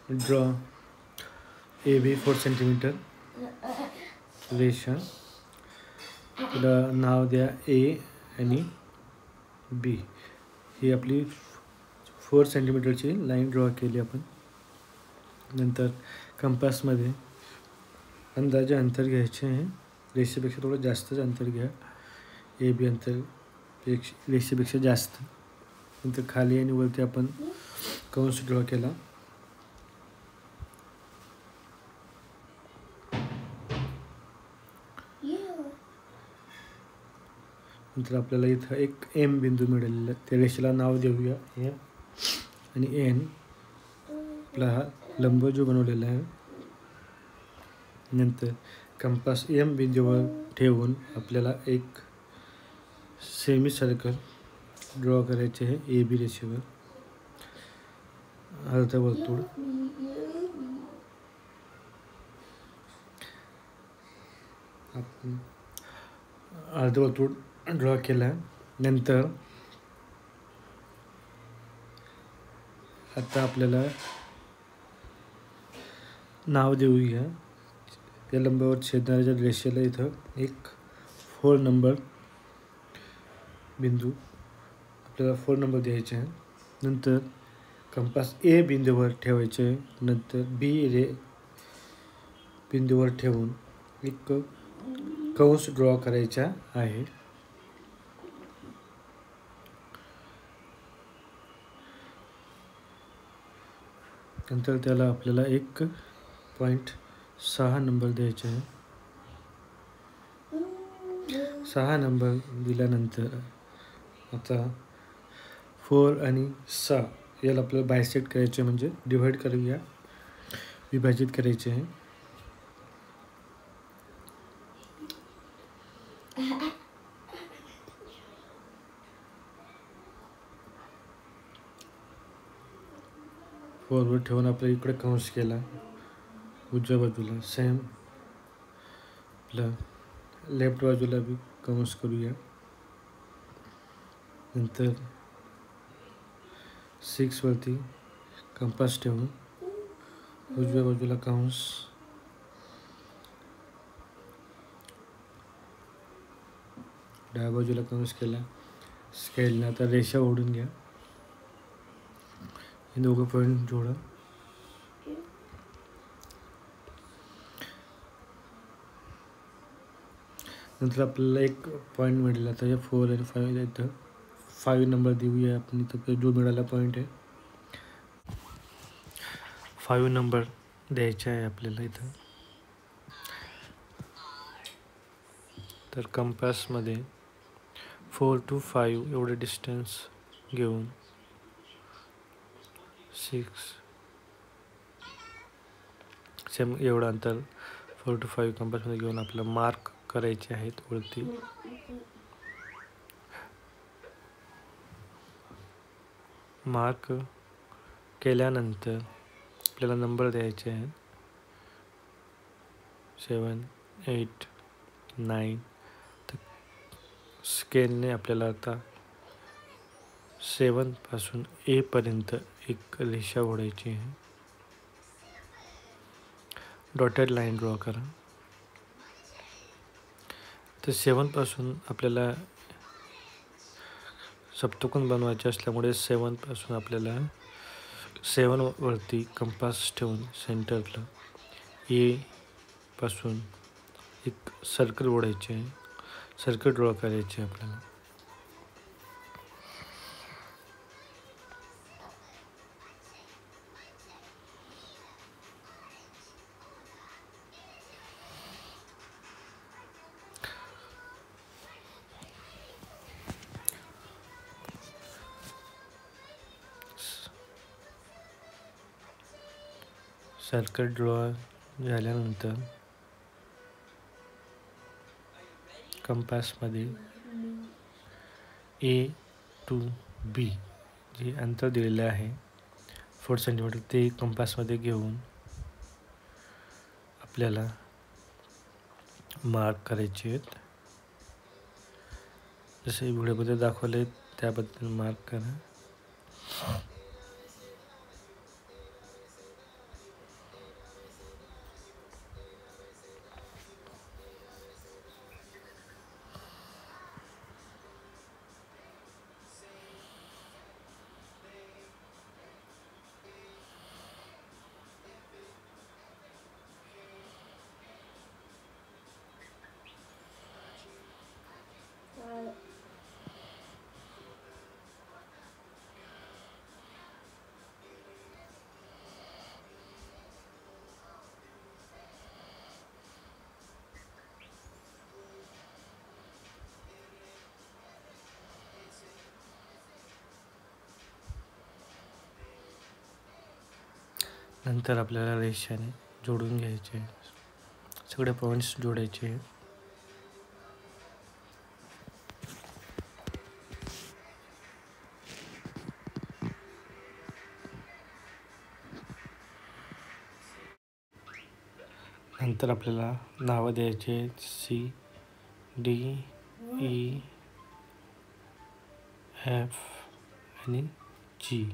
Draw A B 4 centimetre रेषा, तिला नाव द्या ए आणि बी. ही आपली 4 सेंटीमीटरची लाईन ड्रॉ केली आपण. नंतर कंपासमध्ये अंदाजे अंतर घ्यायचे आहे. रेषेपेक्षा थोडं जास्तच अंतर घ्या. ए बी अंतर रेषेपेक्षा जास्त. नंतर खाली आणि वरती आपण कंस ड्रॉ केला. नंतर आपल्याला इथं एक एम बिंदू मिळालेला आहे. त्या रेषेला नाव देऊया एम. आणि एन आपला हा लंब जो बनवलेला आहे. नंतर कंपास एम बिंदूवर ठेवून आपल्याला एक सेमी सर्कल ड्रॉ करायचे आहे ए बी रेषेवर. अर्धवर्तुळ आपण अर्धवर्तुळ ड्रॉ केला. नंतर आता आपल्याला नाव देऊया या लंबावर छेदणाऱ्या रेषेला. इथं एक 4 नंबर बिंदू आपल्याला 4 नंबर द्यायचे आहे. नंतर कंपास ए बिंदूवर ठेवायचे. नंतर बी बिंदूवर ठेवून एक कंस ड्रॉ करायचा आहे. नंतर त्याला आपल्याला 1.6 नंबर द्यायचे आहे. 6 नंबर दिल्यानंतर आता 4 आणि 6 याला आपल्याला बायसेक्ट करायचे, म्हणजे डिव्हाइड करूया, विभाजित करायचे आहे. फोरवर ठेवून आपल्या इकडे कंस केला. उजव्या बाजूला सेम आपलं लेफ्ट बाजूला बी कंस करूया. नंतर 6 वरती कंपास ठेवून उजव्या बाजूला कंस, डाव्या बाजूला कंस केला. स्केलने आता रेषा ओढून घ्या. हे दोघं पॉईंट जोडा. नंतर आपल्याला एक पॉईंट मिळाला. आता या 4 आणि 5 इथं 5 नंबर देऊया आपण. इथं जो मिळाला पॉईंट आहे 5 नंबर द्यायचा आहे आपल्याला इथं. तर कंपासमध्ये 4 to 5 एवढे डिस्टन्स घेऊन 6 सेम एवढं अंतर 4 to 5 कंपासमध्ये घेऊन आपल्याला मार्क करायचे आहेत वरती. मार्क केल्यानंतर आपल्याला नंबर द्यायचे आहेत 7, 8, 9. तर स्केलने आपल्याला आता 7 पासून ए पर्यंत एक रेषा ओढायची आहे. डॉटेड लाईन ड्रॉ करा. तर 7 पासून आपल्याला सप्तकोन बनवायचे असल्यामुळे 7 पासून आपल्याला 7 वरती कंपास ठेवून सेंटरला ए पासून एक सर्कल ओढायचे आहे. सर्कल ड्रॉ करायचे आपल्याला. सर्कल ड्रॉ झाल्यानंतर कंपासमध्ये ए टू बी जे अंतर दिलेले आहे 4 सेंटीमीटर, ते कंपासमध्ये घेऊन आपल्याला मार्क करायचे आहेत. जसे व्हिडिओमध्ये दाखवले त्याबद्दल मार्क करा. नंतर आपल्याला रेषाने जोडून घ्यायचे, सगळे पॉईंट्स जोडायचे. नंतर आपल्याला नावं द्यायचे CDEF आणि G.